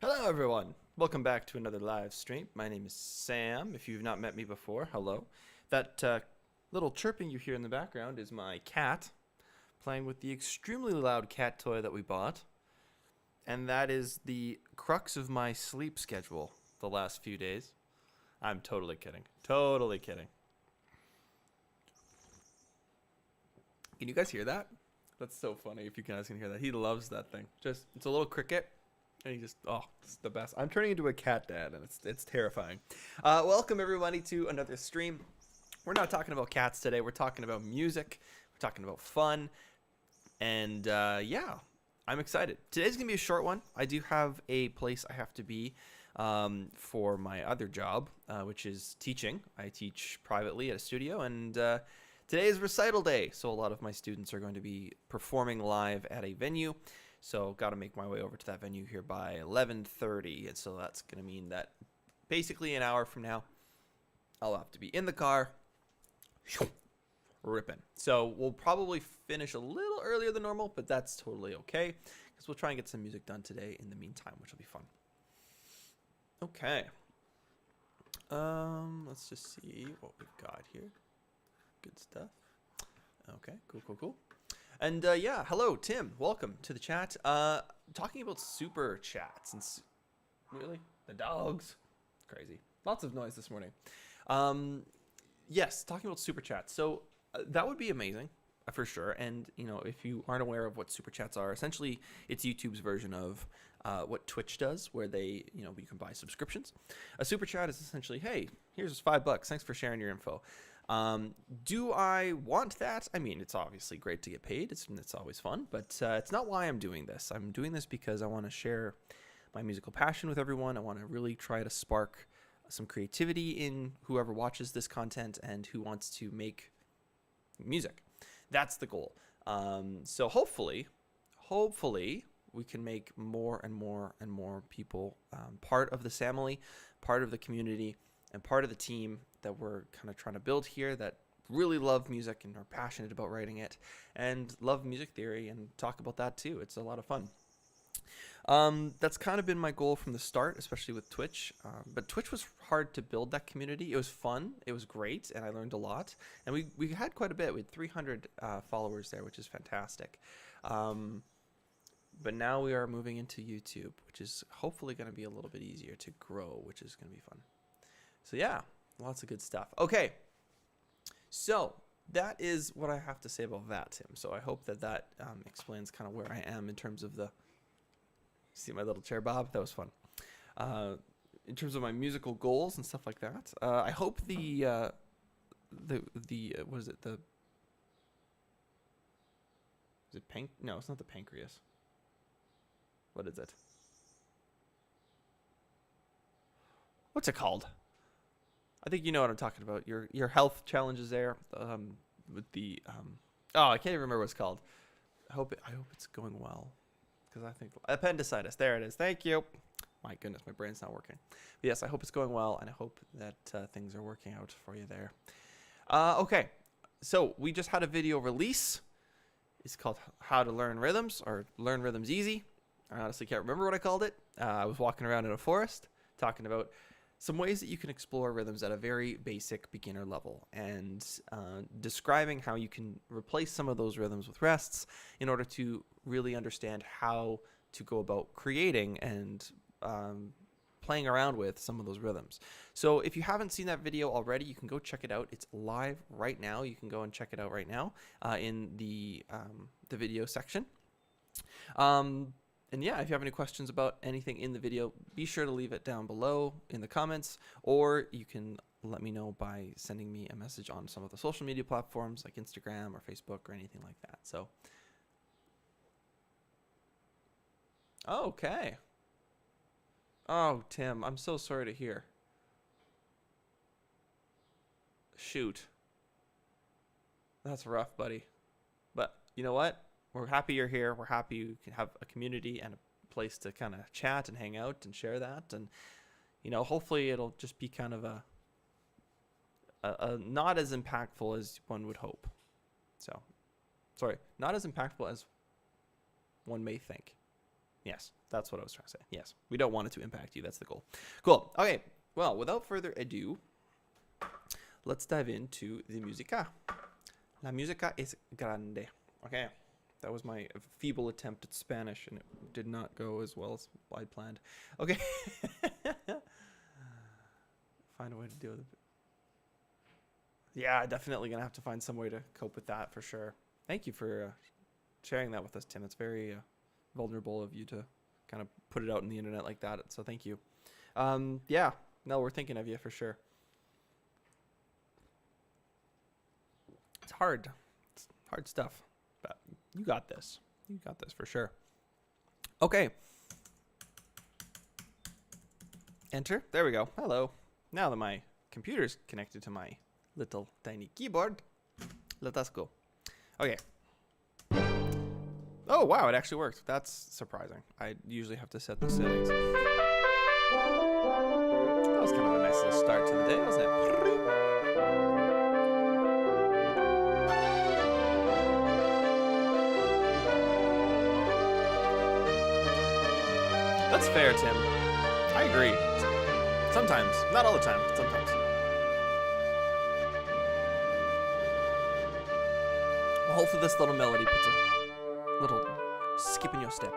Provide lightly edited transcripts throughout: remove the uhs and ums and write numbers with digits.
Hello everyone! Welcome back to another live stream. My name is Sam. If you've not met me before, hello. That little chirping you hear in the background is my cat playing with the extremely loud cat toy that we bought. And that is the crux of my sleep schedule the last few days. I'm totally kidding. Totally kidding. Can you guys hear that? That's so funny if you guys can hear that. He loves that thing. It's a little cricket. And he just, it's the best. I'm turning into a cat dad, and it's terrifying. Welcome, everybody, to another stream. We're not talking about cats today. We're talking about music. We're talking about fun. And, yeah, I'm excited. Today's going to be a short one. I do have a place I have to be for my other job, which is teaching. I teach privately at a studio, and today is recital day. So a lot of my students are going to be performing live at a venue. So got to make my way over to that venue here by 11:30, and so that's going to mean that basically an hour from now, I'll have to be in the car, ripping. So we'll probably finish a little earlier than normal, but that's totally okay, because we'll try and get some music done today in the meantime, which will be fun. Okay. Let's just see what we've got here. Good stuff. Okay, cool. And yeah, hello, Tim. Welcome to the chat. Talking about super chats and really the dogs, crazy. Lots of noise this morning. Yes, talking about super chats. So that would be amazing for sure. And you know, if you aren't aware of what super chats are, essentially it's YouTube's version of what Twitch does, where they, you can buy subscriptions. A super chat is essentially, hey, here's $5. Thanks for sharing your info. Do I want that? I mean, it's obviously great to get paid. It's always fun, but it's not why I'm doing this. I'm doing this because I want to share my musical passion with everyone. I want to really try to spark some creativity in whoever watches this content and who wants to make music. That's the goal. So hopefully we can make more and more people part of the family, part of the community, and part of the team that we're kind of trying to build here, that really love music and are passionate about writing it and love music theory and talk about that too. It's a lot of fun. That's kind of been my goal from the start, especially with Twitch. But Twitch was hard to build that community. It was fun. It was great. And I learned a lot. And we had quite a bit. We had 300 followers there, which is fantastic. But now we are moving into YouTube, which is hopefully going to be a little bit easier to grow, which is going to be fun. So yeah, lots of good stuff. Okay, so that is what I have to say about that, Tim. So I hope that explains kind of where I am in terms of the... See my little chair, Bob? That was fun. In terms of my musical goals and stuff like that, I hope the what is it? Is it No, it's not the pancreas. What is it? What's it called? I think you know what I'm talking about. Your health challenges there, with the I can't even remember what it's called. I hope it's going well, because I think appendicitis. There it is. Thank you. My goodness, my brain's not working. But yes, I hope it's going well, and I hope that things are working out for you there. Okay, so we just had a video release. It's called How to Learn Rhythms, or Learn Rhythms Easy. I honestly can't remember what I called it. I was walking around in a forest talking about some ways that you can explore rhythms at a very basic beginner level, and describing how you can replace some of those rhythms with rests in order to really understand how to go about creating and playing around with some of those rhythms. So if you haven't seen that video already, you can go check it out. It's live right now. You can go and check it out right now in the video section. And yeah, if you have any questions about anything in the video, be sure to leave it down below in the comments, or you can let me know by sending me a message on some of the social media platforms like Instagram or Facebook or anything like that. So, okay. Oh, Tim, I'm so sorry to hear. Shoot. That's rough, buddy. But you know what? We're happy you're here. We're happy you can have a community and a place to kind of chat and hang out and share that. And, hopefully it'll just be kind of a not as impactful as one would hope. So, sorry, not as impactful as one may think. Yes, that's what I was trying to say. Yes, we don't want it to impact you. That's the goal. Cool. Okay. Well, without further ado, let's dive into the musica. La musica es grande. Okay. That was my feeble attempt at Spanish, and it did not go as well as I planned. Okay. Find a way to deal with it. Yeah, definitely going to have to find some way to cope with that for sure. Thank you for sharing that with us, Tim. It's very vulnerable of you to kind of put it out in the internet like that. So thank you. Yeah, no, we're thinking of you for sure. It's hard. It's hard stuff, but you got this. You got this for sure. Okay. Enter. There we go. Hello. Now that my computer's connected to my little tiny keyboard, let us go. Okay. Oh, wow, it actually worked. That's surprising. I usually have to set the settings. That was kind of a nice little start to the day, wasn't it? That's fair, Tim. I agree. Sometimes. Not all the time, but sometimes. Well, hopefully this little melody puts a little skip in your step.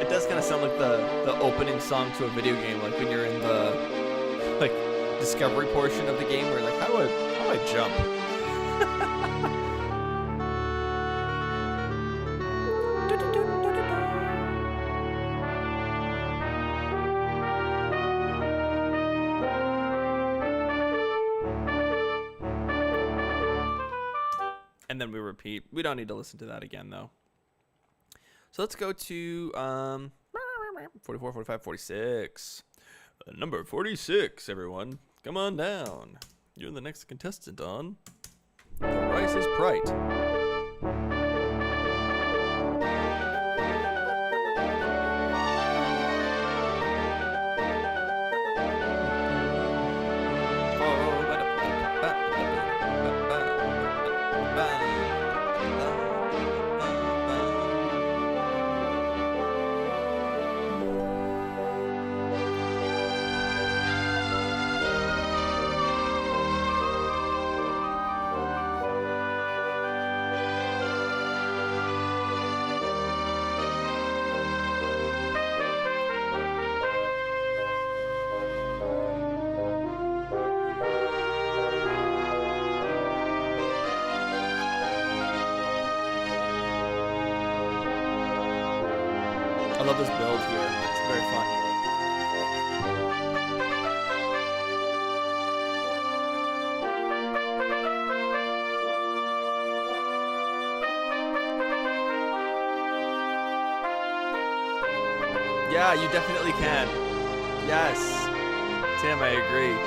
It does kind of sound like the opening song to a video game, like when you're in the like discovery portion of the game, where you're like, how do I jump? And then we repeat. We don't need to listen to that again, though. So let's go to 44, 45, 46. Number 46, everyone. Come on down. You're the next contestant on The Rice is Bright. I love this build here. It's very fun. Yeah, you definitely can. Yes. Tim, I agree.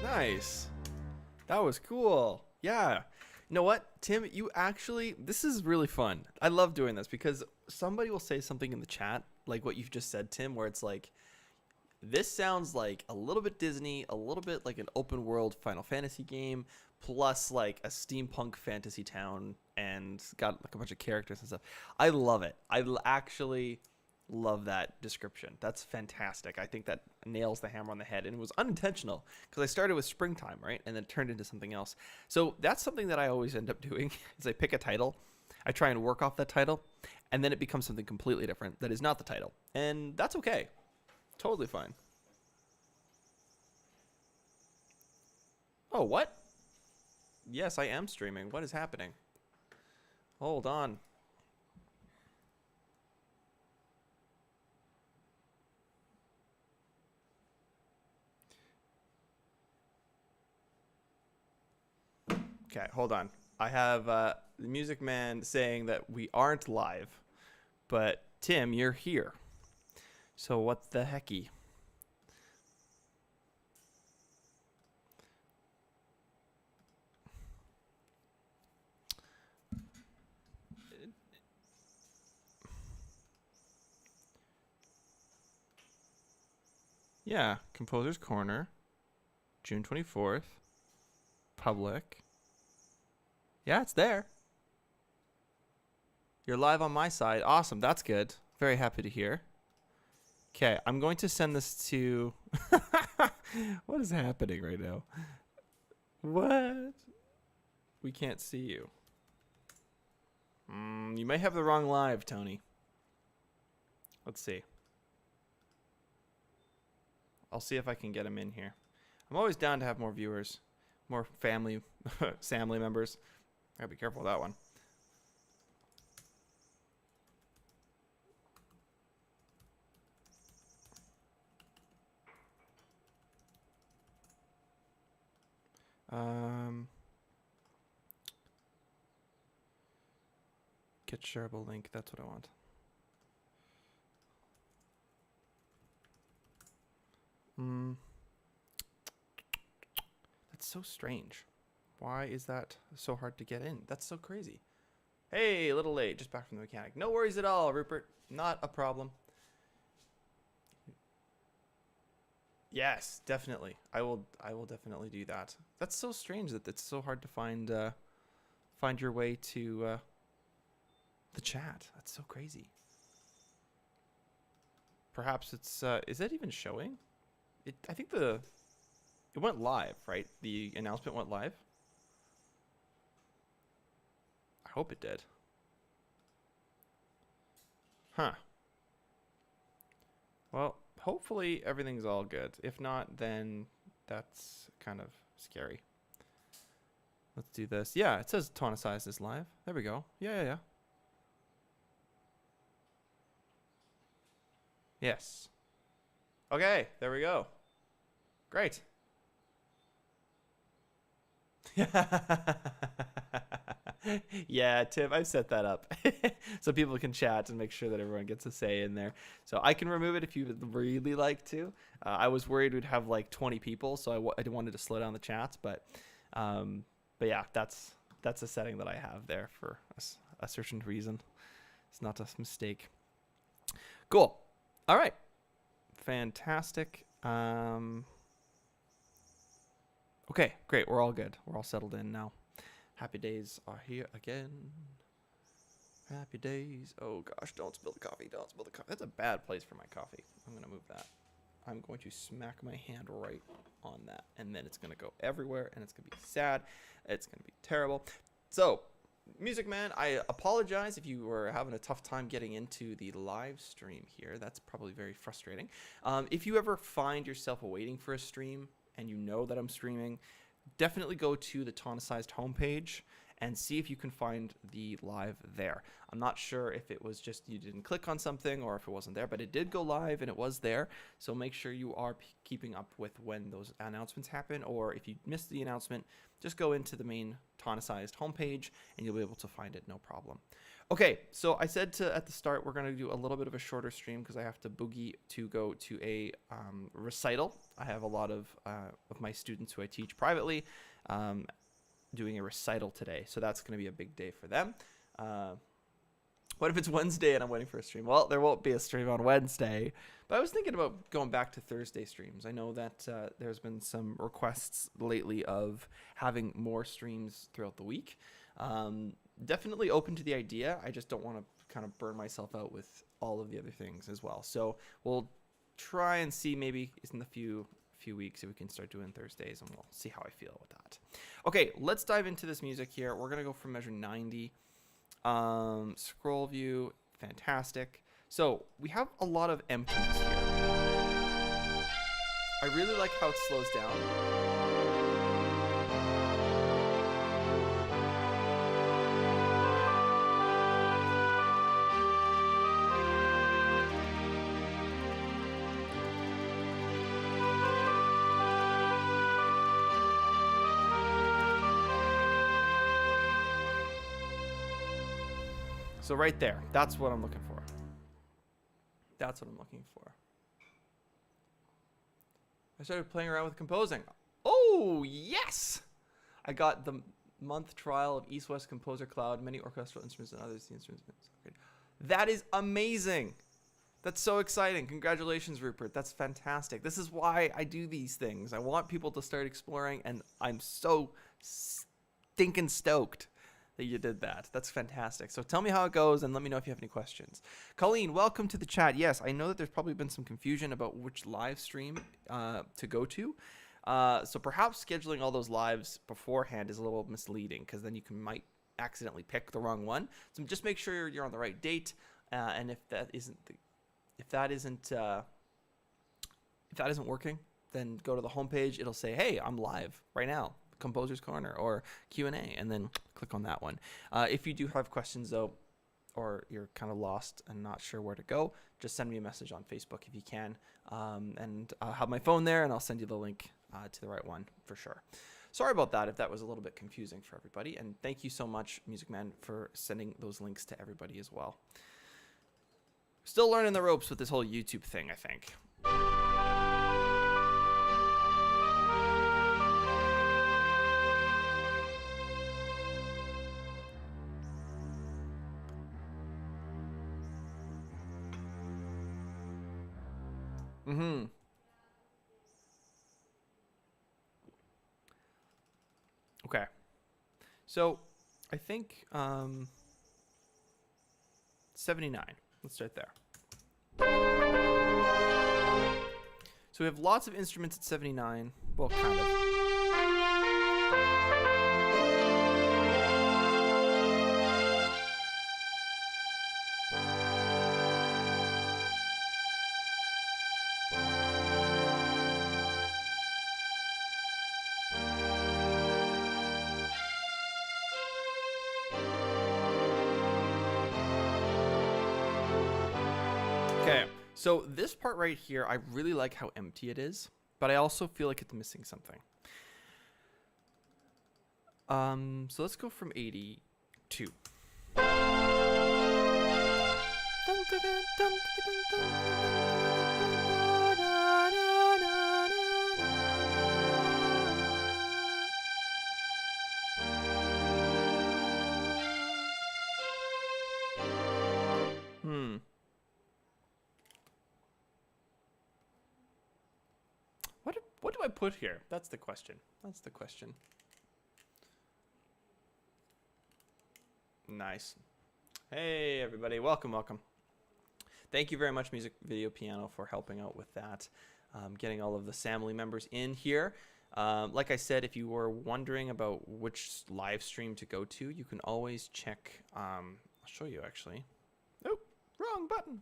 Nice. That was cool. Yeah. You know what, Tim, you actually, this is really fun. I love doing this because somebody will say something in the chat, like what you've just said, Tim, where it's like, this sounds like a little bit Disney, a little bit like an open world Final Fantasy game, plus like a steampunk fantasy town, and got like a bunch of characters and stuff. I love it. I actually Love that description. That's fantastic. I think that nails the hammer on the head, and it was unintentional because I started with springtime, right? And then it turned into something else. So that's something that I always end up doing is I pick a title, I try and work off that title, and then it becomes something completely different that is not the title. And that's okay. Totally fine. Oh, what? Yes, I am streaming. What is happening? Hold on. Okay, hold on. I have the Music Man saying that we aren't live, but Tim, you're here. So what the hecky? Yeah, Composer's Corner, June 24th, public. Yeah, it's there. You're live on my side. Awesome, that's good. Very happy to hear. Okay, I'm going to send this to... What is happening right now? What? We can't see you. You may have the wrong live, Tony. Let's see. I'll see if I can get him in here. I'm always down to have more viewers, more family members. I gotta be careful with that one. Get shareable link. That's what I want. That's so strange. Why is that so hard to get in? That's so crazy. Hey, a little late. Just back from the mechanic. No worries at all, Rupert. Not a problem. Yes, definitely. I will definitely do that. That's so strange that it's so hard to find your way to the chat. That's so crazy. Perhaps it's is that even showing? I think it went live, right? The announcement went live. I hope it did. Huh. Well, hopefully everything's all good. If not, then that's kind of scary. Let's do this. Yeah, it says Tonicized is live. There we go. Yeah. Yes. Okay, there we go. Great. Yeah, Tim, I've set that up so people can chat and make sure that everyone gets a say in there. So I can remove it if you would really like to. I was worried we'd have like 20 people, so I wanted to slow down the chats, but yeah, that's a setting that I have there for a certain reason. It's not a mistake. Cool. All right. Fantastic. Okay, great. We're all good. We're all settled in now. Happy days are here again. Happy days. Oh gosh, don't spill the coffee. Don't spill the coffee. That's a bad place for my coffee. I'm going to move that. I'm going to smack my hand right on that. And then it's going to go everywhere and it's going to be sad. It's going to be terrible. So, Music Man, I apologize if you were having a tough time getting into the live stream here. That's probably very frustrating. If you ever find yourself waiting for a stream and you know that I'm streaming, definitely go to the Tonicized homepage and see if you can find the live there. I'm not sure if it was just you didn't click on something or if it wasn't there, but it did go live and it was there. So make sure you are keeping up with when those announcements happen, or if you missed the announcement, just go into the main Tonicized homepage and you'll be able to find it, no problem. Okay, so I said at the start we're going to do a little bit of a shorter stream because I have to boogie to go to a recital. I have a lot of my students who I teach privately doing a recital today, so that's going to be a big day for them. What if it's Wednesday and I'm waiting for a stream? Well, there won't be a stream on Wednesday, but I was thinking about going back to Thursday streams. I know that there's been some requests lately of having more streams throughout the week. Definitely open to the idea. I just don't want to kind of burn myself out with all of the other things as well. So we'll try and see maybe in the few weeks if we can start doing Thursdays, and we'll see how I feel with that. Okay, let's dive into this music here. We're gonna go from measure 90. Scroll view, fantastic. So we have a lot of emptiness here. I really like how it slows down. So right there, that's what I'm looking for. That's what I'm looking for. I started playing around with composing. Oh, yes! I got the month trial of East West Composer Cloud, many orchestral instruments and others. The instruments. That is amazing. That's so exciting. Congratulations, Rupert. That's fantastic. This is why I do these things. I want people to start exploring, and I'm so stinking stoked that you did that. That's fantastic. So tell me how it goes and let me know if you have any questions. Colleen, welcome to the chat. Yes, I know that there's probably been some confusion about which live stream to go to. So perhaps scheduling all those lives beforehand is a little misleading, because then you might accidentally pick the wrong one. So just make sure you're on the right date. And if that isn't working, then go to the homepage. It'll say, hey, I'm live right now. Composer's Corner or Q&A, and then click on that one. If you do have questions though, or you're kind of lost and not sure where to go, just send me a message on Facebook if you can, and I'll have my phone there and I'll send you the link to the right one for sure. Sorry about that if that was a little bit confusing for everybody, and thank you so much, Music Man, for sending those links to everybody as well. Still learning the ropes with this whole YouTube thing, I think. Okay. So I think 79. Let's start there. So we have lots of instruments at 79. Well, kind of. Okay, so this part right here, I really like how empty it is, but I also feel like it's missing something. So let's go from 82. What do I put here? That's the question. That's the question. Nice. Hey, everybody. Welcome, welcome. Thank you very much, Music Video Piano, for helping out with that. Getting all of the family members in here. Like I said, if you were wondering about which live stream to go to, you can always check. I'll show you, actually. Oh, wrong button.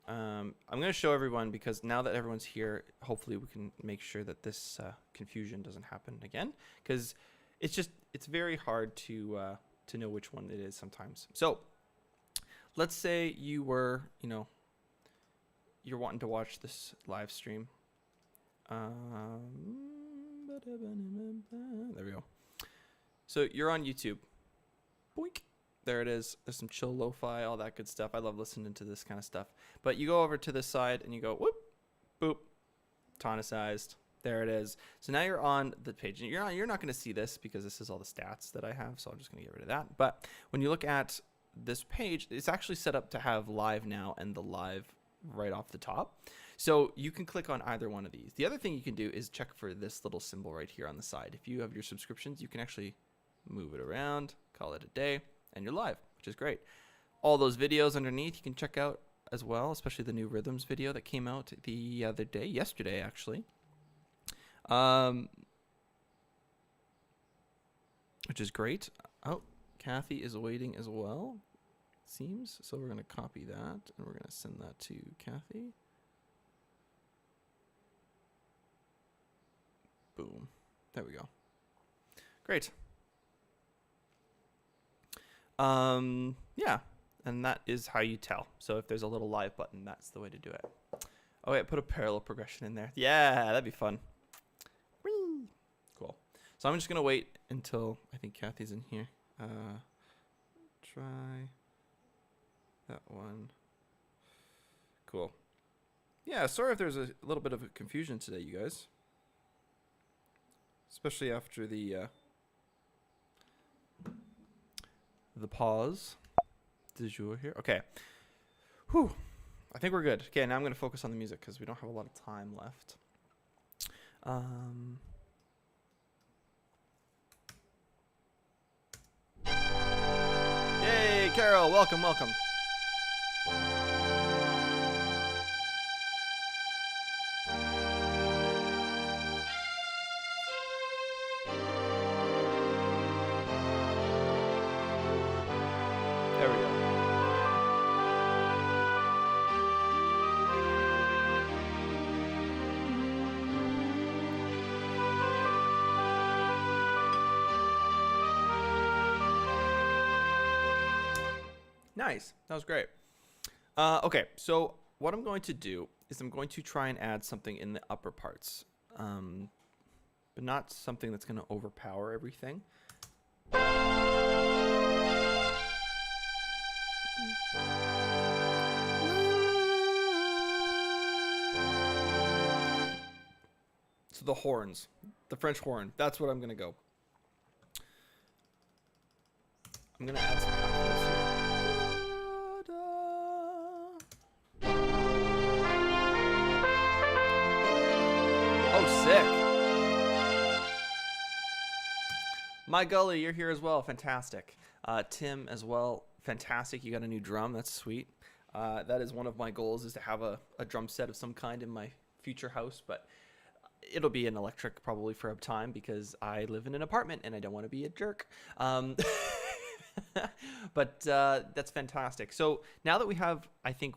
I'm going to show everyone, because now that everyone's here, hopefully we can make sure that this confusion doesn't happen again, because it's very hard to know which one it is sometimes. So let's say you were, you're wanting to watch this live stream. There we go. So you're on YouTube. Boink. There it is. There's some chill lo-fi, all that good stuff. I love listening to this kind of stuff. But you go over to this side and you go whoop, boop, tonicized. There it is. So now you're on the page. And you're not going to see this because this is all the stats that I have. So I'm just going to get rid of that. But when you look at this page, it's actually set up to have live now and the live right off the top. So you can click on either one of these. The other thing you can do is check for this little symbol right here on the side. If you have your subscriptions, you can actually move it around, call it a day, and you're live, which is great. all those videos underneath you can check out as well, especially the new rhythms video that came out the other day, yesterday actually. Which is great. Oh, Kathy is waiting as well, seems. So we're going to copy that and we're going to send that to Kathy. Boom. There we go. Great. Yeah, and that is how you tell. So if there's a little live button, that's the way to do it. Oh wait, put a parallel progression in there. Yeah, that'd be fun. Whee! Cool. So I'm just gonna wait until I think Kathy's in here. Try that one. Cool. Yeah, sorry if there's a little bit of a confusion today, you guys. Especially after the pause du jour here. Okay. Whew. I think we're good. Okay, now I'm going to focus on the music because we don't have a lot of time left. Yay, Carol, welcome, welcome. There we go. Nice. That was great. Okay, so what I'm going to do is I'm going to try and add something in the upper parts, but not something that's going to overpower everything. So the horns, the French horn, that's what I'm going to go. I'm going to add some half-notes here. Oh, sick. My Gully, you're here as well. Fantastic. Tim as well. Fantastic. You got a new drum. That's sweet. That is one of my goals, is to have a drum set of some kind in my future house, but it'll be an electric probably for a time because I live in an apartment and I don't want to be a jerk. But that's fantastic. So now that we have, I think,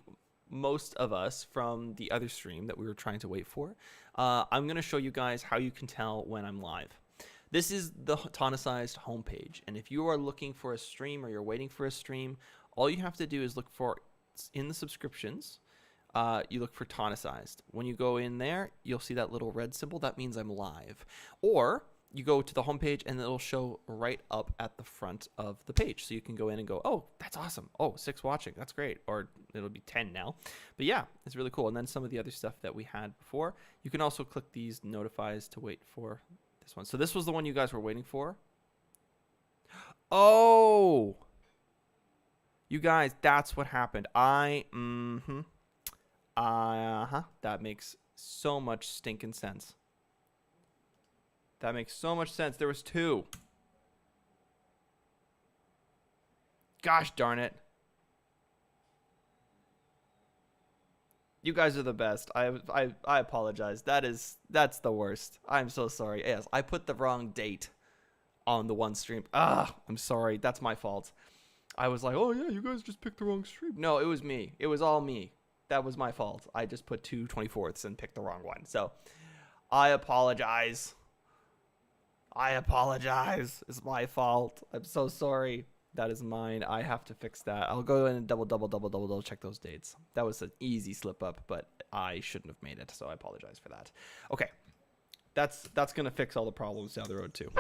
most of us from the other stream that we were trying to wait for, I'm going to show you guys how you can tell when I'm live. This is the Tonicized homepage, and if you are looking for a stream or you're waiting for a stream, all you have to do is look for, in the subscriptions, you look for Tonicized. When you go in there, you'll see that little red symbol. That means I'm live. Or you go to the homepage and it'll show right up at the front of the page. So you can go in and go, oh, that's awesome. Oh, 6 watching. That's great. Or it'll be 10 now. But yeah, it's really cool. And then some of the other stuff that we had before. You can also click these notifies to wait for this one. So this was the one you guys were waiting for. Oh, you guys, that's what happened. That makes so much stinking sense. That makes so much sense. There was 2. Gosh darn it. You guys are the best. I apologize. That's the worst. I'm so sorry. Yes, I put the wrong date on the one stream. I'm sorry. That's my fault. I was like, oh yeah, you guys just picked the wrong stream. No, it was me. It was all me. That was my fault. I just put 2 24ths and picked the wrong one. So I apologize. I apologize. It's my fault. I'm so sorry. That is mine. I have to fix that. I'll go in and double check those dates. That was an easy slip up, but I shouldn't have made it, so I apologize for that. Okay. That's going to fix all the problems down the road too.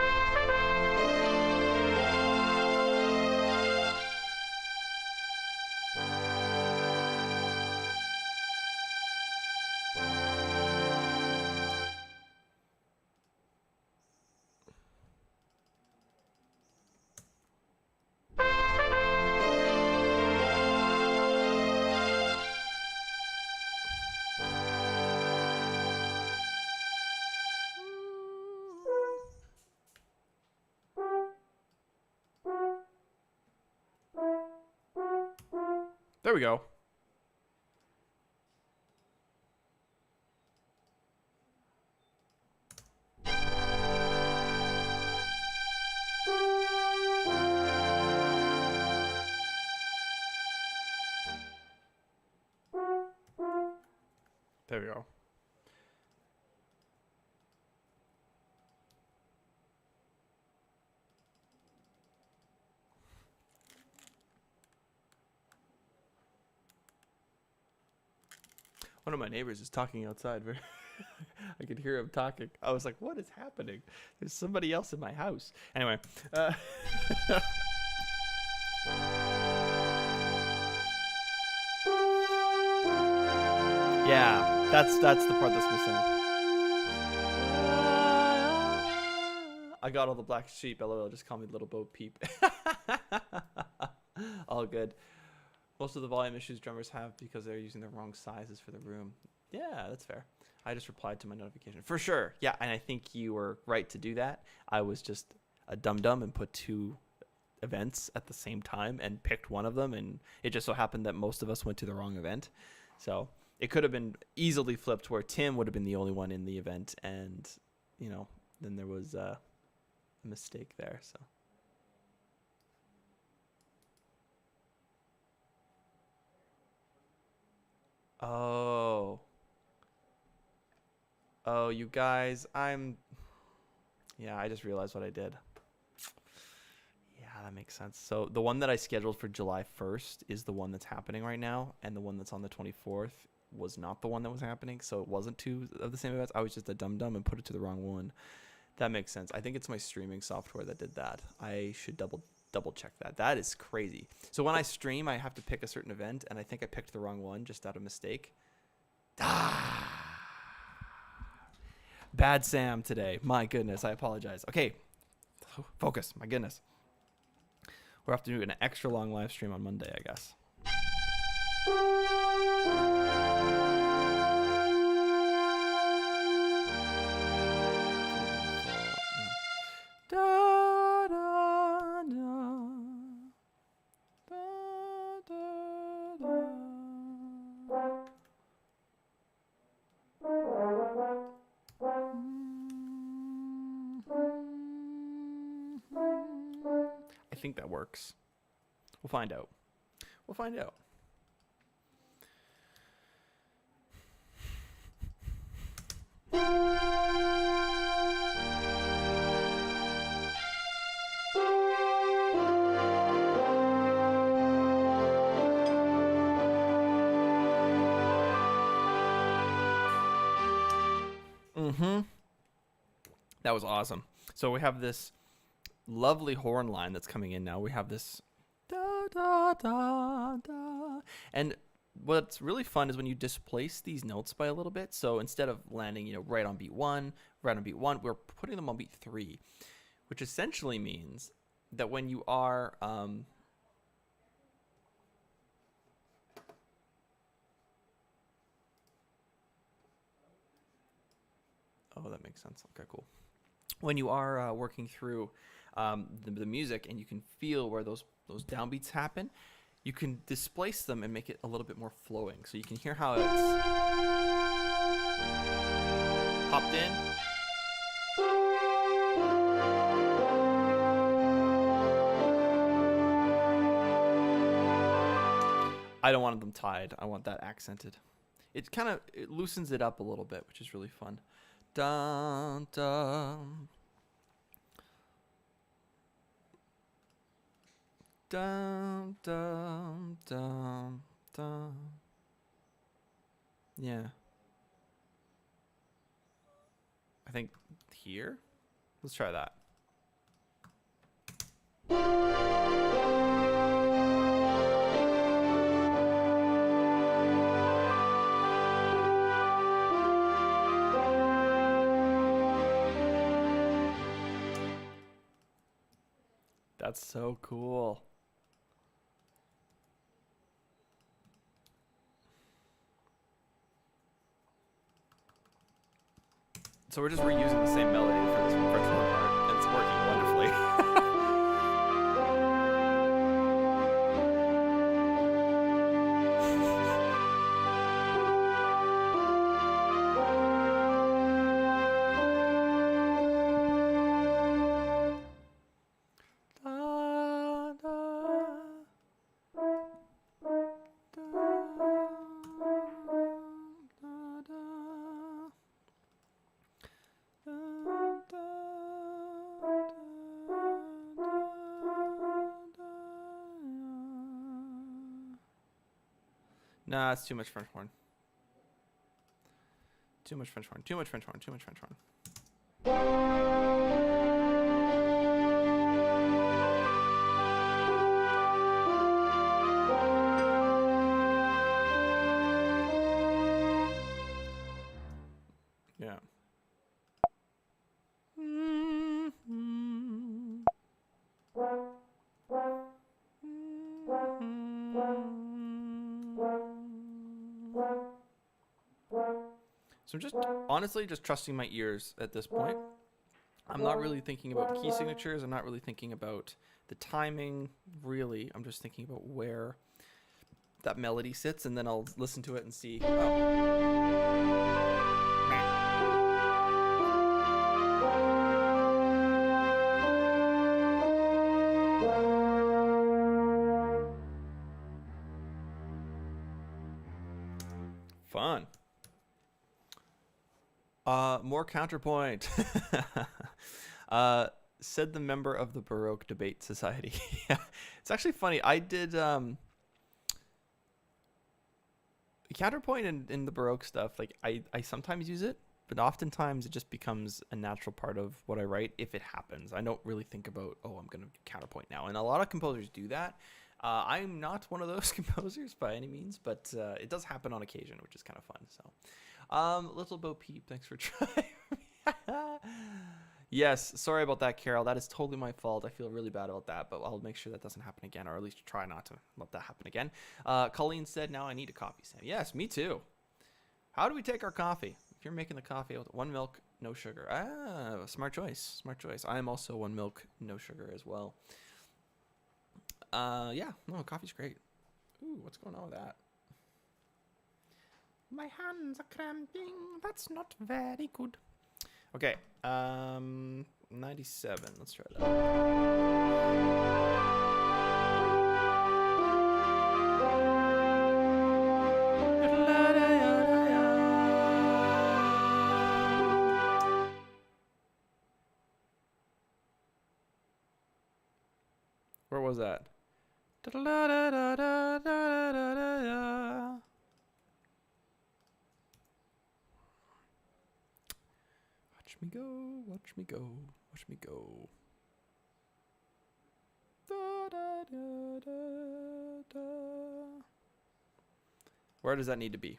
There we go. There we go. One of my neighbors is talking outside. I could hear him talking. I was like, what is happening? There's somebody else in my house. Anyway. Yeah, that's the part that's missing. I got all the black sheep. LOL, just call me Little Bo Peep. All good. Most of the volume issues drummers have because they're using the wrong sizes for the room. Yeah, that's fair. I just replied to my notification. For sure. Yeah, and I think you were right to do that. I was just a dum-dum and put 2 events at the same time and picked one of them, and it just so happened that most of us went to the wrong event. So it could have been easily flipped where Tim would have been the only one in the event, and, you know, then there was a mistake there, so. Oh, you guys, yeah, I just realized what I did. Yeah, that makes sense. So the one that I scheduled for July 1st is the one that's happening right now, and the one that's on the 24th was not the one that was happening, so it wasn't 2 of the same events. I was just a dum-dum and put it to the wrong one. That makes sense. I think it's my streaming software that did that. I should double check that. That is crazy. So when I stream, I have to pick a certain event, and I think I picked the wrong one just out of mistake. Bad Sam today. My goodness, I apologize. Okay, focus. My goodness. We're off to do an extra long live stream on Monday, I guess. I think that works. We'll find out. We'll find out. That was awesome. So we have this lovely horn line that's coming in now. We have this da da da da, and what's really fun is when you displace these notes by a little bit. So instead of landing, you know, right on beat 1, we're putting them on beat 3, which essentially means that when you are oh, that makes sense. Okay, cool. When you are working through the music and you can feel where those downbeats happen, you can displace them and make it a little bit more flowing. So you can hear how it's popped in. I don't want them tied. I want that accented. It loosens it up a little bit, which is really fun. Dun, dun. Dun, dun, dun, dun. Yeah. I think here. Let's try that. That's so cool. So we're just reusing the same melody for this one part, and it's working wonderfully. Nah, it's too much French horn. Too much French horn. Too much French horn. Too much French horn. Yeah. So I'm just honestly just trusting my ears at this point. I'm not really thinking about key signatures. I'm not really thinking about the timing, really. I'm just thinking about where that melody sits, and then I'll listen to it and see. Fun. More counterpoint. Said the member of the Baroque Debate Society. Yeah, it's actually funny. I did counterpoint in the Baroque stuff. Like I sometimes use it, but oftentimes it just becomes a natural part of what I write if it happens. I don't really think about, oh, I'm going to counterpoint now. And a lot of composers do that. I'm not one of those composers by any means, but it does happen on occasion, which is kind of fun. So, Little Bo Peep, thanks for trying. Yes, sorry about that, Carol. That is totally my fault. I feel really bad about that, but I'll make sure that doesn't happen again, or at least try not to let that happen again. Colleen said, now I need a coffee, Sam. Yes, me too. How do we take our coffee? If you're making the coffee with 1 milk, no sugar. Ah, smart choice. Smart choice. I am also 1 milk, no sugar as well. Yeah, no, coffee's great. Ooh, what's going on with that? My hands are cramping. That's not very good. Okay, 97. Let's try that. Where was that? Watch me go, watch me go, watch me go. Where does that need to be?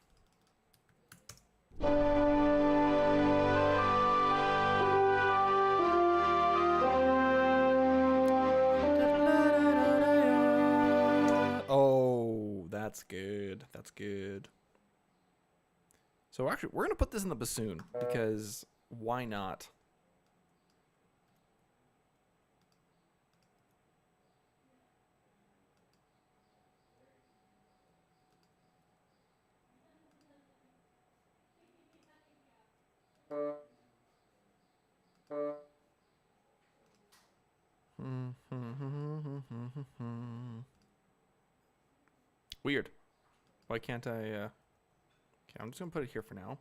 Oh, that's good. That's good. So actually, we're going to put this in the bassoon because why not? Weird. Why can't I? Okay, I'm just gonna put it here for now,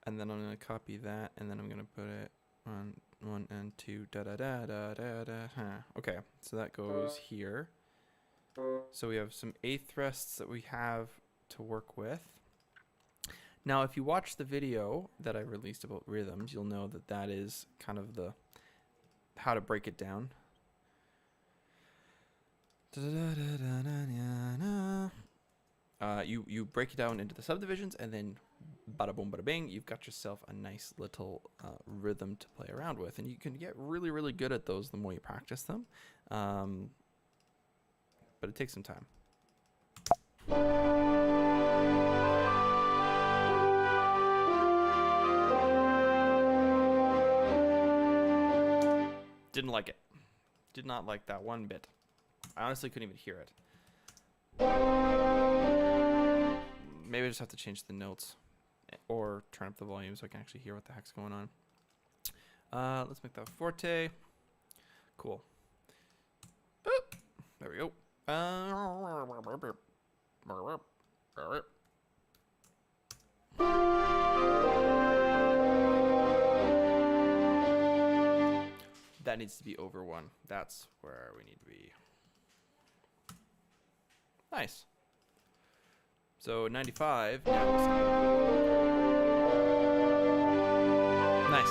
and then I'm gonna copy that, and then I'm gonna put it on 1 and 2. Da da da da da da. Okay, so that goes here. So we have some eighth rests that we have to work with. Now, if you watch the video that I released about rhythms, you'll know that that is kind of the how to break it down. You break it down into the subdivisions, and then bada boom, bada bing, you've got yourself a nice little rhythm to play around with, and you can get really, really good at those the more you practice them. But it takes some time. Didn't like it. Did not like that one bit. I honestly couldn't even hear it. Maybe I just have to change the notes or turn up the volume so I can actually hear what the heck's going on. Let's make that forte. Cool. Boop. There we go. That needs to be over 1. That's where we need to be. Nice. So 95. Now nice.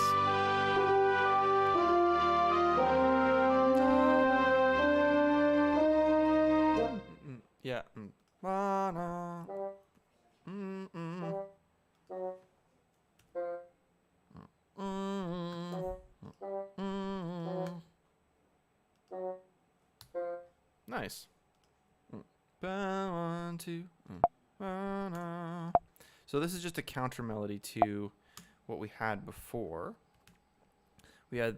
Yeah. Nice. 1, 2. So this is just a counter melody to what we had before. We had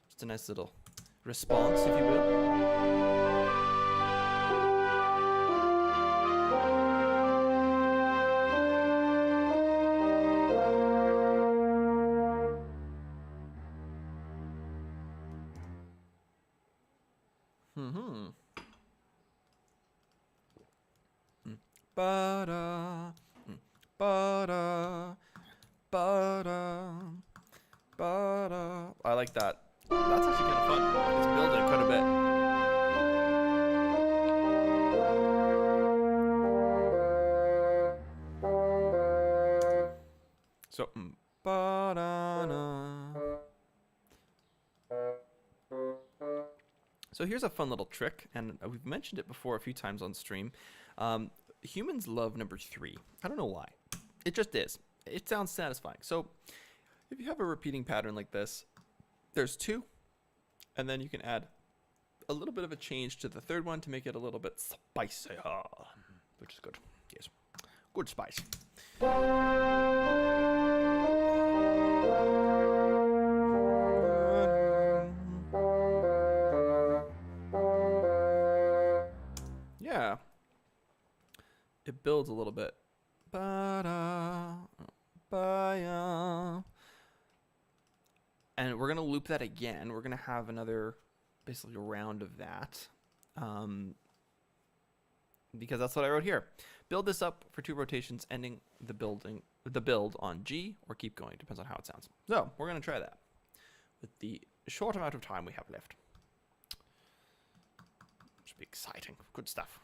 just a nice little response, if you will. Ba-da, ba-da, ba-da, ba-da. I like that. That's actually kind of fun. It's building quite a bit. So, ba-da-na. So here's a fun little trick, and we've mentioned it before a few times on stream. Humans love number 3. I don't know why. It just is. It sounds satisfying. So if you have a repeating pattern like this, there's 2, and then you can add a little bit of a change to the third one to make it a little bit spicier, which is good. Yes, good spice. Yeah. It builds a little bit. Ba-da, ba-ya. And we're going to loop that again. We're going to have another, basically, round of that. Because that's what I wrote here. Build this up for 2 rotations, ending the build on G, or keep going. Depends on how it sounds. So, we're going to try that with the short amount of time we have left. Should be exciting. Good stuff.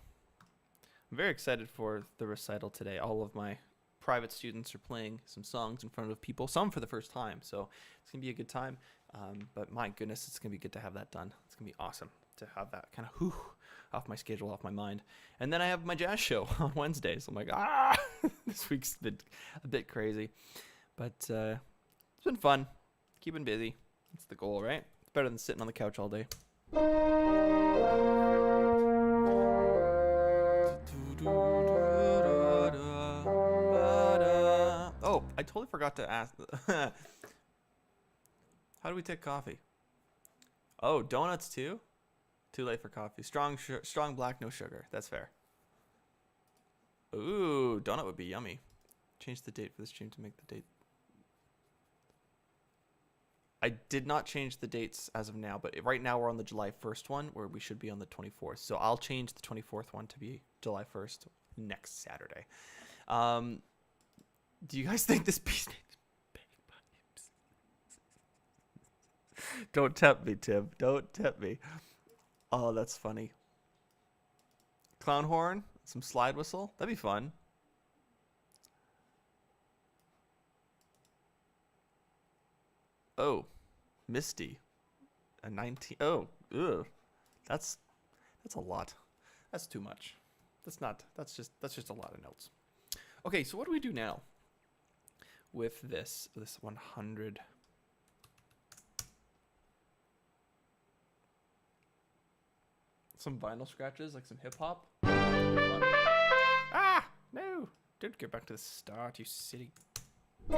I'm very excited for the recital today. All of my private students are playing some songs in front of people, some for the first time. So it's going to be a good time. But my goodness, it's going to be good to have that done. It's going to be awesome to have that kind of off my schedule, off my mind. And then I have my jazz show on Wednesdays. So I'm like, this week's been a bit crazy. But it's been fun. Keeping busy. That's the goal, right? It's better than sitting on the couch all day. Oh, I totally forgot to ask. How do we take coffee? Oh, donuts too? Too late for coffee. Strong black, no sugar. That's fair. Ooh, donut would be yummy. Change the date for the stream to make the date. I did not change the dates as of now, but right now we're on the July 1st one, where we should be on the 24th. So I'll change the 24th one to be July 1st next Saturday. Do you guys think this piece needs big pipes? Don't tempt me, Tim. Don't tempt me. Oh, that's funny. Clown horn, some slide whistle. That'd be fun. Oh, Misty, a 19. Oh, ugh. That's a lot. That's too much. That's just a lot of notes. Okay, so what do we do now with this 100? Some vinyl scratches, like some hip hop. Ah, no! Don't get back to the start, you silly goose.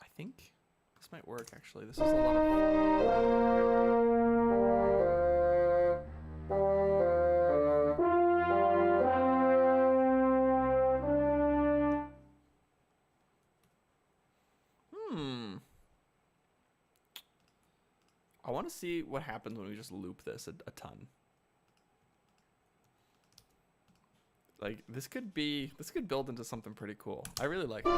I think this might work, actually. This is a lot of... I want to see what happens when we just loop this a ton. Like this could build into something pretty cool. I really like this.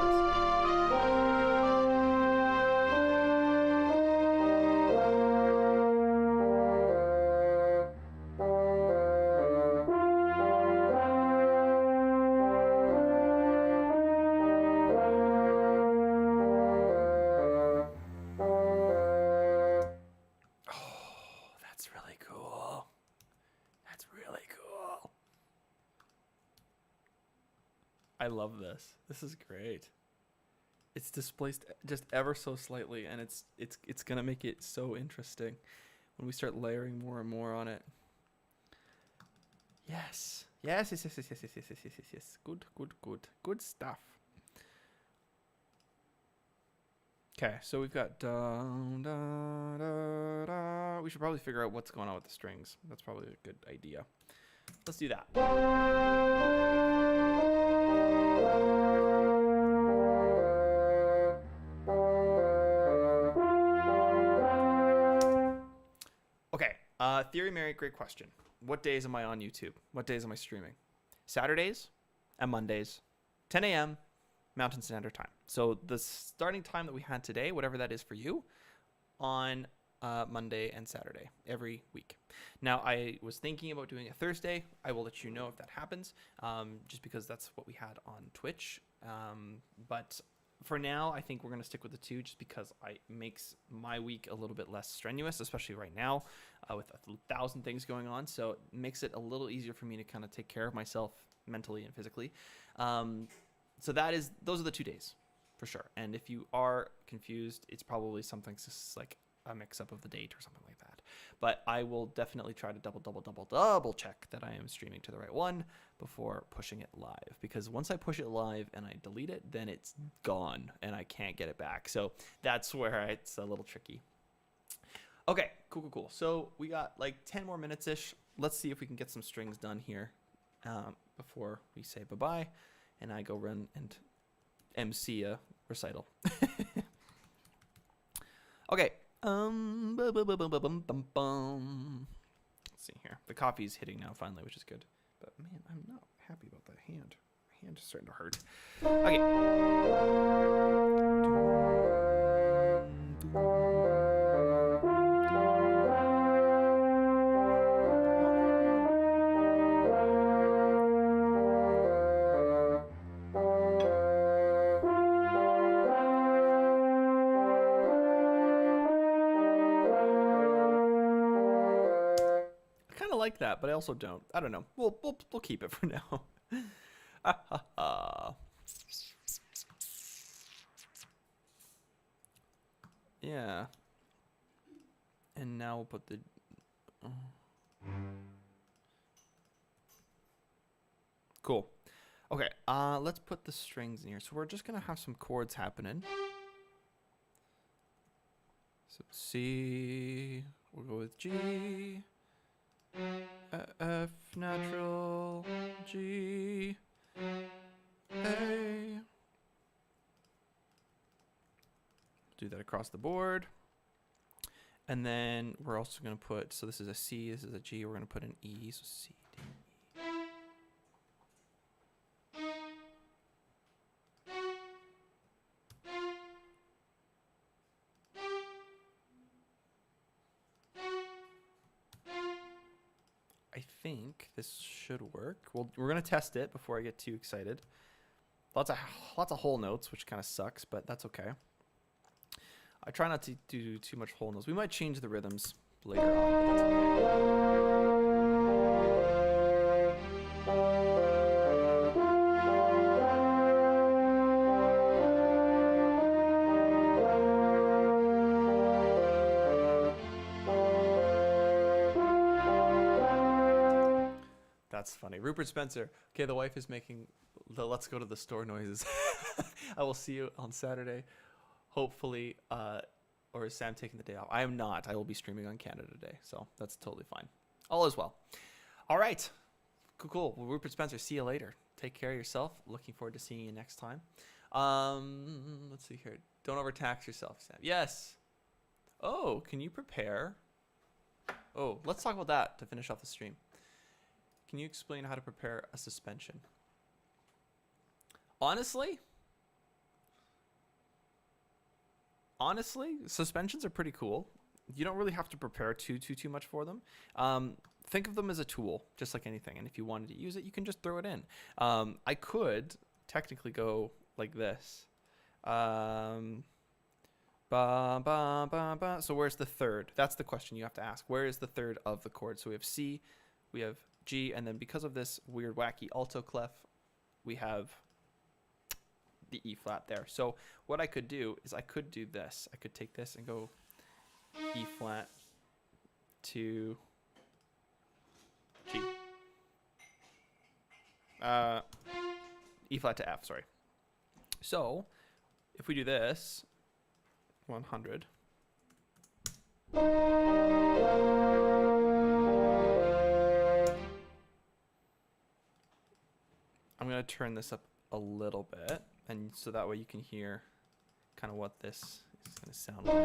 That's really cool. That's really cool. I love this. This is great. It's displaced just ever so slightly, and it's gonna make it so interesting when we start layering more and more on it. Yes. Yes, yes, yes, yes, yes, yes, yes, yes, yes, yes. Good, good, good. Good stuff. Okay, so we've got we should probably figure out what's going on with the strings. That's probably a good idea. Let's do that. Okay, Theory Mary, great question. What days am I on YouTube? What days am I streaming? Saturdays and Mondays, 10 a.m. Mountain Standard Time. So the starting time that we had today, whatever that is for you, on Monday and Saturday every week. Now, I was thinking about doing a Thursday. I will let you know if that happens, just because that's what we had on Twitch. But for now, I think we're going to stick with the 2 just because it makes my week a little bit less strenuous, especially right now with 1,000 things going on. So it makes it a little easier for me to kind of take care of myself mentally and physically. So those are the 2 days for sure. And if you are confused, it's probably something just like a mix up of the date or something like that. But I will definitely try to double check that I am streaming to the right one before pushing it live. Because once I push it live and I delete it, then it's gone and I can't get it back. So that's where it's a little tricky. Okay, cool. So we got like 10 more minutes-ish. Let's see if we can get some strings done here before we say bye-bye. And I go run and MC a recital. Okay. Let's see here. The coffee's hitting now finally, which is good. But man, I'm not happy about that hand. My hand is starting to hurt. Okay. Like that, but I also don't. I don't know. We'll keep it for now. Yeah. And now we'll put the. Cool. Okay. Let's put the strings in here. So we're just gonna have some chords happening. So C. We'll go with G. F natural, G, A. Do that across the board. And then we're also going to put, so this is a C, this is a G, we're going to put an E, so C, D, E. I think this should work. Well, we're gonna test it before I get too excited. Lots of whole notes, which kind of sucks, but that's okay. I try not to do too much whole notes. We might change the rhythms later on, but that's okay. That's funny. Rupert Spencer. Okay, the wife is making the let's go to the store noises. I will see you on Saturday. Hopefully, or is Sam taking the day off? I am not. I will be streaming on Canada Day, so that's totally fine. All is well. All right. Cool. Well, Rupert Spencer, see you later. Take care of yourself. Looking forward to seeing you next time. Let's see here. Don't overtax yourself, Sam. Yes. Oh, can you prepare? Oh, let's talk about that to finish off the stream. Can you explain how to prepare a suspension? Honestly, suspensions are pretty cool. You don't really have to prepare too much for them. Think of them as a tool, just like anything. And if you wanted to use it, you can just throw it in. I could technically go like this. So where's the third? That's the question you have to ask. Where is the third of the chord? So we have C, we have G, and then because of this weird wacky alto clef, we have the E flat there. So what I could do is I could do this. I could take this and go E flat to G. E flat to F, sorry. So if we do this, 100. I'm going to turn this up a little bit, and so that way you can hear kind of what this is going to sound like.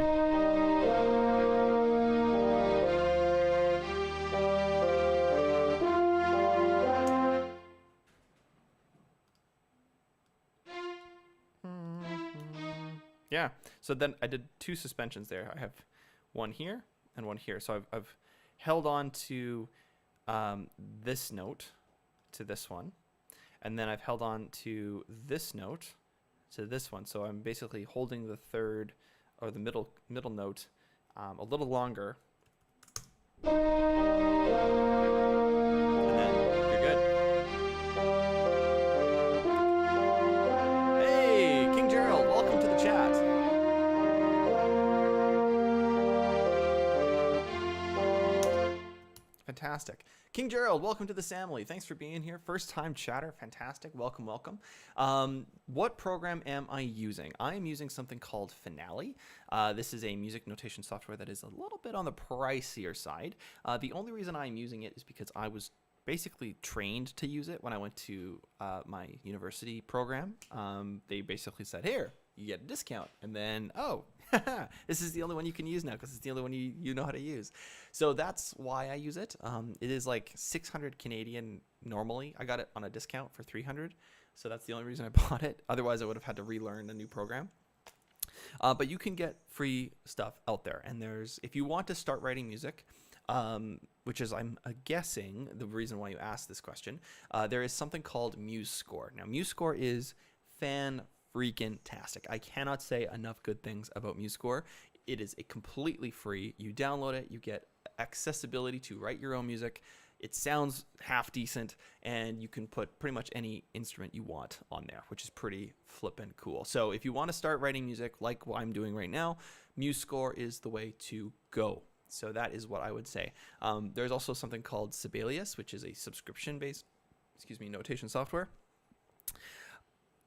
Yeah, so then I did two suspensions there. I have one here and one here. So I've held on to this note to this one, and then I've held on to this note to this one. So I'm basically holding the third or the middle note a little longer, and then you're good. Hey, King Gerald, welcome to the chat. Fantastic. King Gerald, welcome to the family. Thanks for being here. First time chatter. Fantastic. Welcome, welcome. What program am I using? I am using something called Finale. This is a music notation software that is a little bit on the pricier side. The only reason I'm using it is because I was basically trained to use it when I went to my university program. They basically said, here, you get a discount. And then, oh, this is the only one you can use now because it's the only one you know how to use. So that's why I use it. It is like 600 Canadian normally. I got it on a discount for 300. So that's the only reason I bought it. Otherwise, I would have had to relearn a new program. But you can get free stuff out there. And if you want to start writing music, which is, I'm guessing, the reason why you asked this question, there is something called MuseScore. Now, MuseScore is freaking-tastic. I cannot say enough good things about MuseScore. It is completely free. You download it, you get accessibility to write your own music. It sounds half decent, and you can put pretty much any instrument you want on there, which is pretty flippin' cool. So if you want to start writing music like what I'm doing right now, MuseScore is the way to go. So that is what I would say. There's also something called Sibelius, which is a subscription-based, notation software.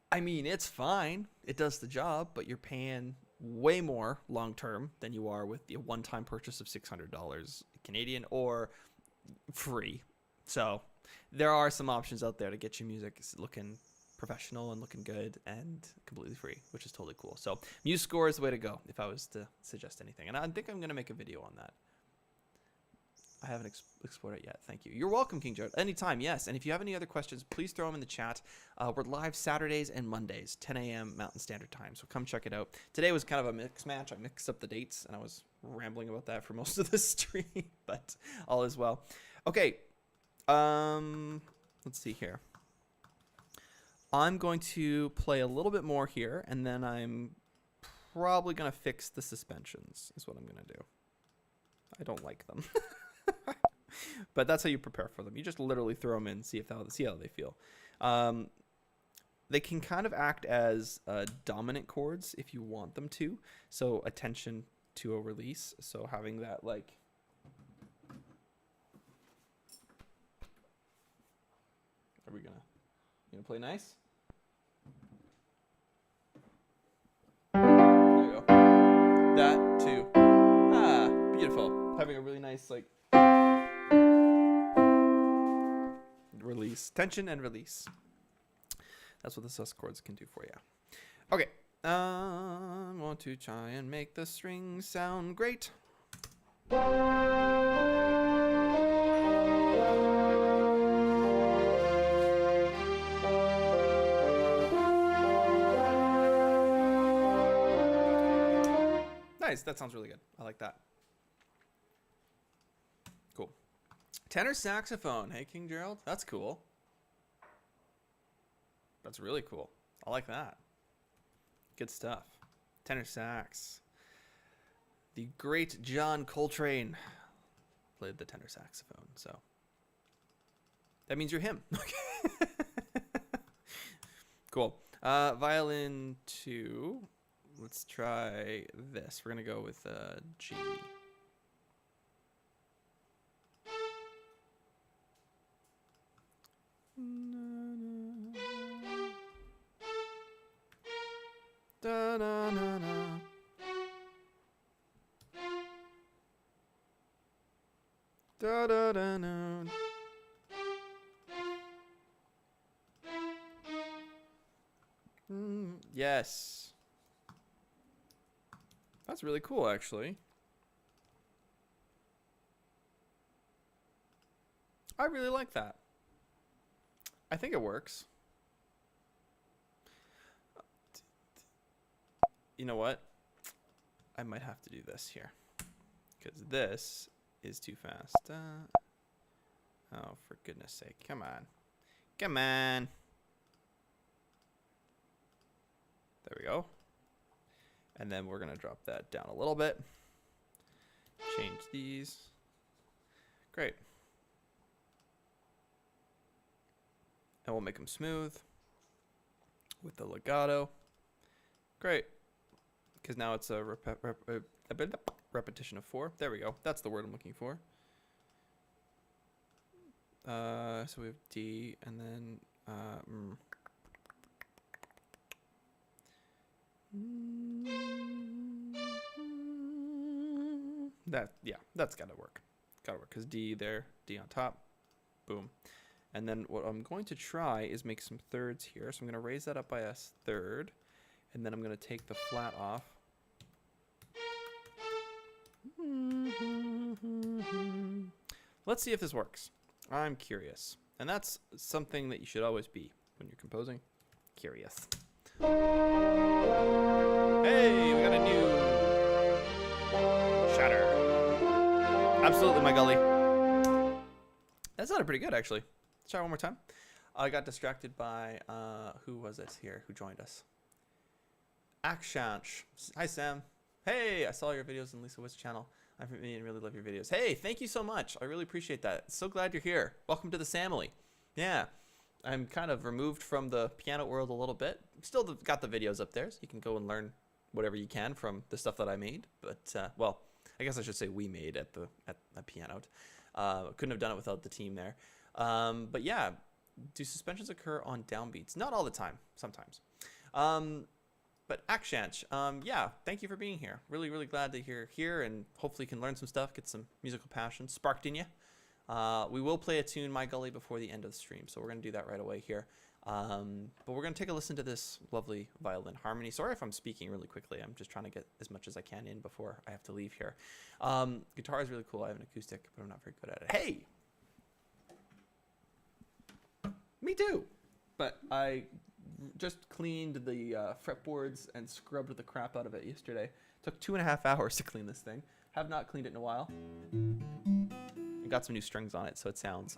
I mean, it's fine. It does the job, but you're paying way more long-term than you are with the one-time purchase of $600 Canadian or free. So there are some options out there to get your music looking professional and looking good and completely free, which is totally cool. So MuseScore is the way to go if I was to suggest anything. And I think I'm going to make a video on that. I haven't explored it yet. Thank you. You're welcome, King Jared. Anytime, yes. And if you have any other questions, please throw them in the chat. We're live Saturdays and Mondays, 10 a.m. Mountain Standard Time. So come check it out. Today was kind of a mix match. I mixed up the dates, and I was rambling about that for most of the stream, but all is well. Okay. Let's see here. I'm going to play a little bit more here, and then I'm probably going to fix the suspensions is what I'm going to do. I don't like them. But that's how you prepare for them. You just literally throw them in, see how they feel. They can kind of act as dominant chords if you want them to. So attention to a release. So having that like. Are we gonna play nice? There you go. That too. Ah, beautiful. Having a really nice like. Release, tension and release. That's what the sus chords can do for you. Okay, I want to try and make the strings sound great. Nice. That sounds really good. I like that. Cool. Tenor saxophone. Hey, King Gerald. That's cool. That's really cool. I like that. Good stuff. Tenor sax. The great John Coltrane played the tenor saxophone, so that means you're him. Okay. Cool. Violin 2. Let's try this. We're gonna go with G. Da, da, da, da. Da, da, da, da. Yes. That's really cool, actually. I really like that. I think it works. You know what? I might have to do this here, because this is too fast. Oh, for goodness sake. Come on. Come on. There we go. And then we're going to drop that down a little bit. Change these. Great. And we'll make them smooth with the legato. Great. Because now it's a repetition of 4. There we go. That's the word I'm looking for. So we have D and then that's gotta work. Gotta work, because D there, D on top, boom. And then what I'm going to try is make some thirds here. So I'm gonna raise that up by a third, and then I'm gonna take the flat off. Let's see if this works. I'm curious. And that's something that you should always be when you're composing. Curious. Hey, we got a new shatter. Absolutely, my gully. That sounded pretty good, actually. Let's try one more time. I got distracted by, who was it here who joined us? Akshansh. Hi, Sam. Hey, I saw your videos on Lisa Witt's channel. I really love your videos. Hey, thank you so much. I really appreciate that. So glad you're here. Welcome to the family. Yeah, I'm kind of removed from the piano world a little bit. Still got the videos up there, so you can go and learn whatever you can from the stuff that I made. But well, I guess I should say we made at the piano. Couldn't have done it without the team there. But yeah, do suspensions occur on downbeats? Not all the time. Sometimes. But Akshansh, yeah, thank you for being here. Really, really glad that you're here, and hopefully you can learn some stuff, get some musical passion sparked in you. We will play a tune, My Gully, before the end of the stream, so we're going to do that right away here. But we're going to take a listen to this lovely violin harmony. Sorry if I'm speaking really quickly. I'm just trying to get as much as I can in before I have to leave here. Guitar is really cool. I have an acoustic, but I'm not very good at it. Hey! Me too! But I just cleaned the fretboards and scrubbed the crap out of it yesterday. Took 2.5 hours to clean this thing. Have not cleaned it in a while. I got some new strings on it, so it sounds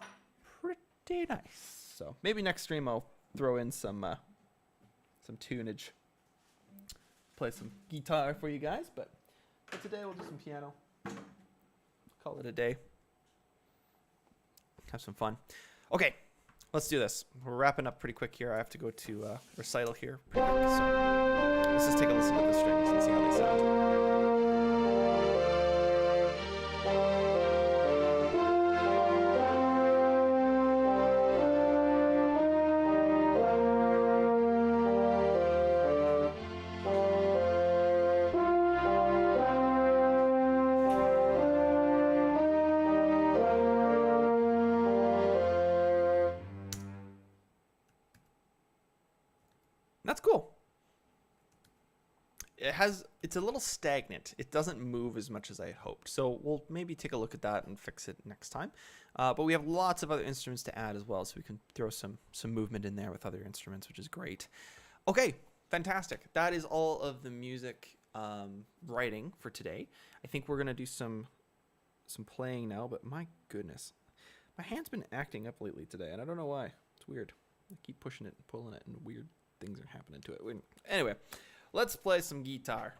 pretty nice. So maybe next stream I'll throw in some tunage, play some guitar for you guys. But for today we'll do some piano. Call it a day. Have some fun. Okay. Let's do this. We're wrapping up pretty quick here. I have to go to recital here pretty quick. So let's just take a listen to the strings and see how they sound. That's cool. It's a little stagnant. It doesn't move as much as I had hoped. So we'll maybe take a look at that and fix it next time. But we have lots of other instruments to add as well, so we can throw some movement in there with other instruments, which is great. Okay, fantastic. That is all of the music writing for today. I think we're gonna do some playing now. But my goodness, my hand's been acting up lately today, and I don't know why. It's weird. I keep pushing it and pulling it, and weird things are happening to it. Anyway, let's play some guitar.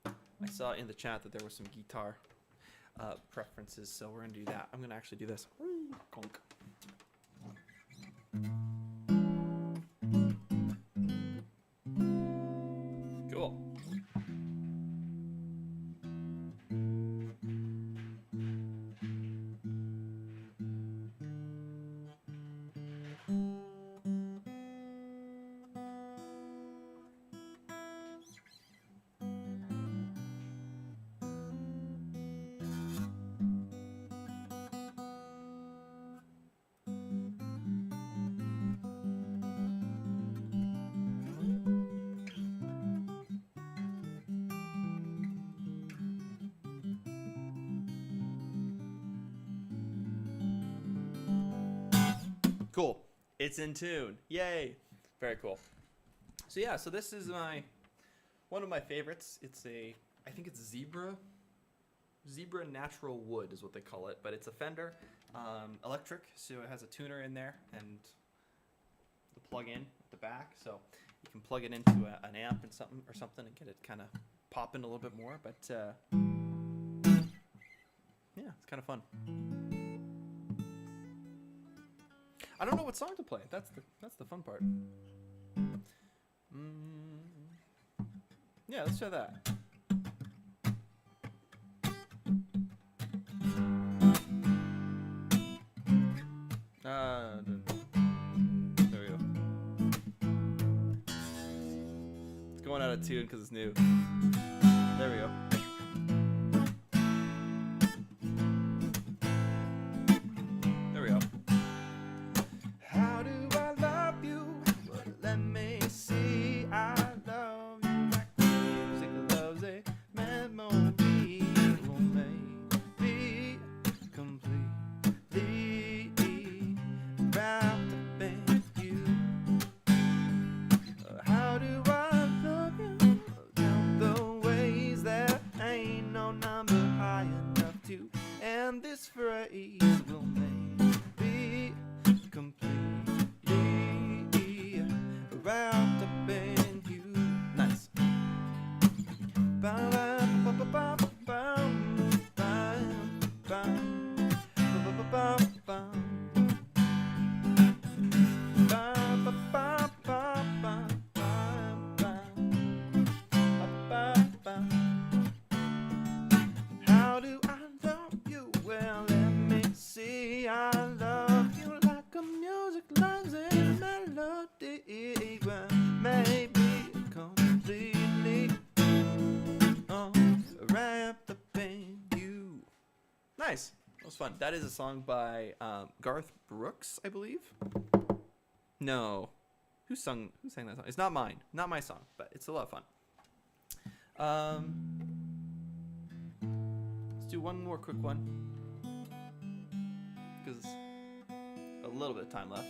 I saw in the chat that there was some guitar preferences, so we're gonna do that. I'm gonna actually do this. Conk. Cool. Cool. It's in tune. Yay. Very cool. So yeah, so this is one of my favorites. It's I think it's Zebra Natural Wood is what they call it, but it's a Fender electric, so it has a tuner in there and the plug-in at the back, so you can plug it into an amp and something and get it kind of popping a little bit more. But yeah, it's kind of fun. I don't know what song to play. That's the fun part. Yeah, let's try that. There we go. It's going out of tune because it's new. There we go. There we go. How do I love you? Well, let me see. I love you like music loves a memory. It will maybe completely wrapped up in you. How do I love you? Count the ways that ain't no number high enough to end this phrase. Will maybe completely wrapped up in you. Nice. How do I love you? Well, let me see. I love you like a music loves a melody. Well, maybe completely wrapped up in you. Nice. That was fun. That is a song by Garth Brooks, I believe. No. Who sang that song? It's not mine. Not my song, but it's a lot of fun. Let's do one more quick one, because a little bit of time left.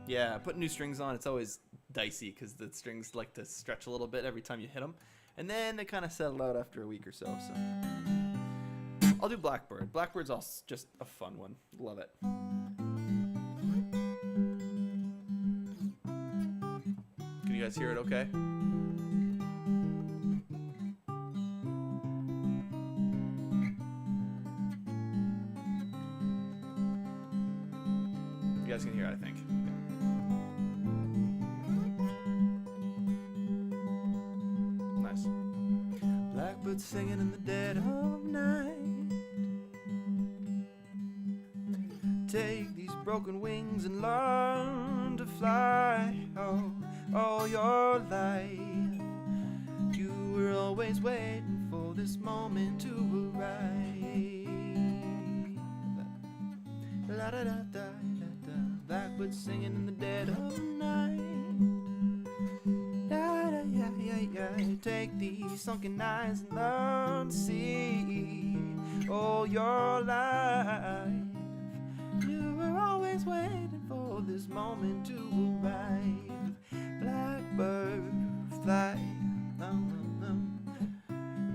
Yeah, putting new strings on, it's always dicey because the strings like to stretch a little bit every time you hit them, and then they kind of settle out after a week or so. So I'll do Blackbird. Blackbird's also just a fun one. Love it. Can you guys hear it okay? You guys can hear it, I think. Nice. Blackbird singing in the dead of night. Take these broken wings and learn to fly. Oh, all your life you were always waiting for this moment to arrive. La da da da da da. Blackbird singing in the dead of night. Da da yeah yeah yeah. Take these sunken eyes and learn to see all your life. You were always waiting for this moment to arrive. Blackbird fly,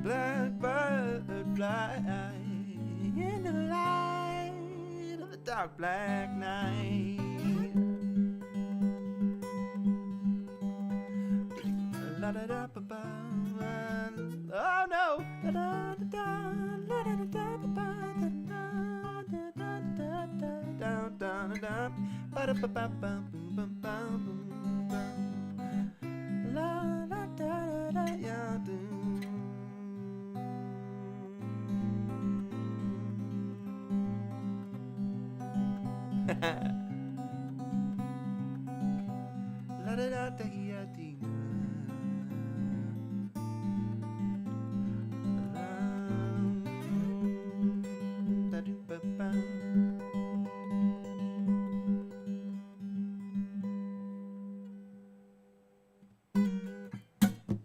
blackbird fly in the light of the dark black night. La da da ba ba, oh no, da da da la da da ba ba, da da da da da da, ba da ba ba ba boom ba boom ba, la la da da ya do. La da da da ya do.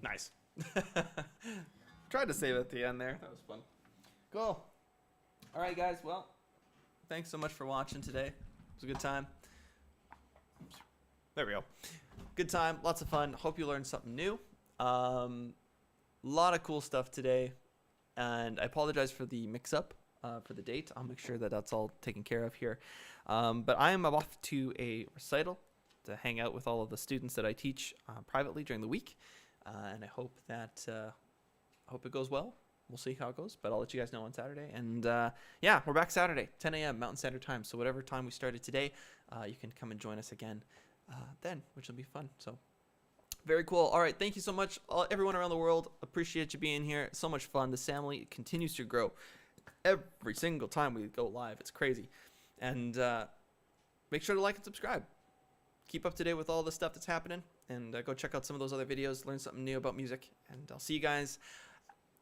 Nice. Tried to save it at the end there. That was fun. Cool. All right, guys. Well, thanks so much for watching today. It was a good time. Oops. There we go. Good time. Lots of fun. Hope you learned something new. Lot of cool stuff today. And I apologize for the mix-up for the date. I'll make sure that that's all taken care of here. But I am off to a recital to hang out with all of the students that I teach privately during the week. And I hope that hope it goes well. We'll see how it goes, but I'll let you guys know on Saturday. And yeah, we're back Saturday, 10 a.m. Mountain Standard Time. So whatever time we started today, you can come and join us again then, which will be fun. So very cool. All right, thank you so much, everyone around the world. Appreciate you being here. So much fun. This family continues to grow every single time we go live. It's crazy. And make sure to like and subscribe. Keep up to date with all the stuff that's happening. And go check out some of those other videos. Learn something new about music. And I'll see you guys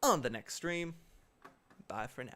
on the next stream. Bye for now.